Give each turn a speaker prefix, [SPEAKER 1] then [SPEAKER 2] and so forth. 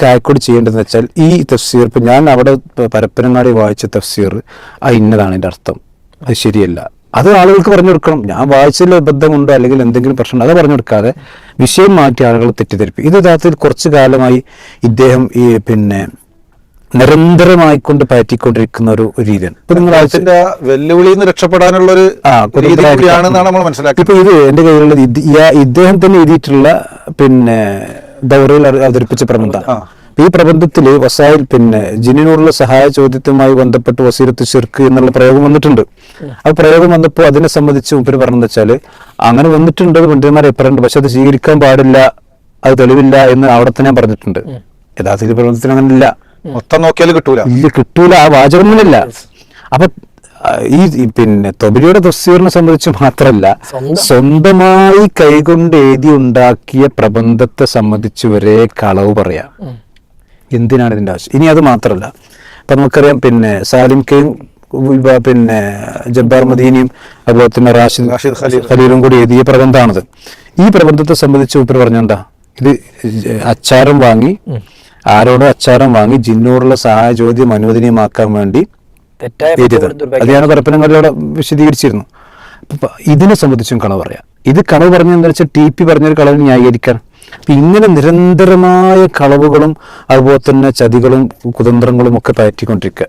[SPEAKER 1] കായക്കോട് ചെയ്യേണ്ടതെന്ന് വെച്ചാൽ ഈ തഫ്സീർ ഇപ്പൊ ഞാൻ അവിടെ പരപ്പനങ്ങാടി വായിച്ച തഫ്സീർ ഇന്നതാണ് എൻ്റെ അർത്ഥം, അത് ശരിയല്ല, അത് ആളുകൾക്ക് പറഞ്ഞു കൊടുക്കണം. ഞാൻ വായിച്ചതിൽ ബന്ധമുണ്ടോ അല്ലെങ്കിൽ എന്തെങ്കിലും പ്രശ്നം അത് പറഞ്ഞു കൊടുക്കാതെ വിഷയം മാറ്റി ആളുകൾ തെറ്റിദ്ധരിപ്പിക്കും. ഇത് യഥാർത്ഥത്തിൽ കുറച്ചു കാലമായി ഇദ്ദേഹം ഈ നിരന്തരമായിക്കൊണ്ട് പയറ്റിക്കൊണ്ടിരിക്കുന്ന ഒരു രീതിയാണ്. ഇപ്പൊ നിങ്ങൾ
[SPEAKER 2] വെല്ലുവിളിയിൽ നിന്ന് രക്ഷപ്പെടാനുള്ള ഒരു നമ്മൾ മനസ്സിലാക്കി.
[SPEAKER 1] ഇപ്പൊ ഇത് എന്റെ കയ്യിലുള്ളത് ഇദ്ദേഹം തന്നെ എഴുതിയിട്ടുള്ള ദൗറയിൽ അവതരിപ്പിച്ച പ്രബന്ധമാണ്. ഈ പ്രബന്ധത്തില് വസായിൽ ജിന്നിനോടുള്ള സഹായ ചോദ്യത്തുമായി ബന്ധപ്പെട്ട് വസീലത്ത് ശിർക്ക് എന്നുള്ള പ്രയോഗം വന്നിട്ടുണ്ട്. ആ പ്രയോഗം വന്നപ്പോൾ അതിനെ സംബന്ധിച്ച് മുപ്പര് പറഞ്ഞെന്ന് വെച്ചാല് അങ്ങനെ വന്നിട്ടുണ്ട്, പണ്ഡിതന്മാരെ പറയുന്നുണ്ട്, പക്ഷെ അത് സ്വീകരിക്കാൻ പാടില്ല, അത് തെളിവില്ല എന്ന് അവിടെ തന്നെ പറഞ്ഞിട്ടുണ്ട്. യഥാർത്ഥത്തിൽ പ്രബന്ധത്തിന് അങ്ങനെ ഇല്ല,
[SPEAKER 2] മൊത്തം നോക്കിയാൽ കിട്ടൂല,
[SPEAKER 1] കിട്ടൂല, ആ വാചകമൊന്നുമില്ല. അപ്പൊ ഈ തൊബരിയുടെ തഫ്സീറിനെ സംബന്ധിച്ച് മാത്രമല്ല, സ്വന്തമായി കൈകൊണ്ട് എഴുതി ഉണ്ടാക്കിയ പ്രബന്ധത്തെ സംബന്ധിച്ച് വരെ കളവ് പറയാം. എന്തിനാണ് ഇതിന്റെ ആവശ്യം? ഇനി അത് മാത്രമല്ല, ഇപ്പൊ നമുക്കറിയാം സാലിം കെയും ജബ്ബാർ മദീനിയും അതുപോലെ തന്നെ റാഷിദ് ഖലീലും കൂടി എഴുതിയ പ്രബന്ധമാണത്. ഈ പ്രബന്ധത്തെ സംബന്ധിച്ച് മൂപ്പര് പറഞ്ഞെന്താ, ഇത് അച്ചാരം വാങ്ങി ആരോടും അച്ചാരം വാങ്ങി ജിന്നോടുള്ള സഹായ ചോദ്യം അനുവദനീയമാക്കാൻ വേണ്ടി എഴുതിയത്. അത് ഞാൻ പരപ്പനങ്ങാടിയോടെ വിശദീകരിച്ചിരുന്നു. അപ്പൊ ഇതിനെ സംബന്ധിച്ചും കളവ് പറയാം. ഇത് കളവ് പറഞ്ഞെന്താ വെച്ചാൽ TP പറഞ്ഞൊരു കളവിന് ന്യായീകരിക്കാൻ. അപ്പൊ ഇങ്ങനെ നിരന്തരമായ കളവുകളും അതുപോലെ തന്നെ ചതികളും കുതന്ത്രങ്ങളും ഒക്കെ പയറ്റിക്കൊണ്ടിരിക്കുക.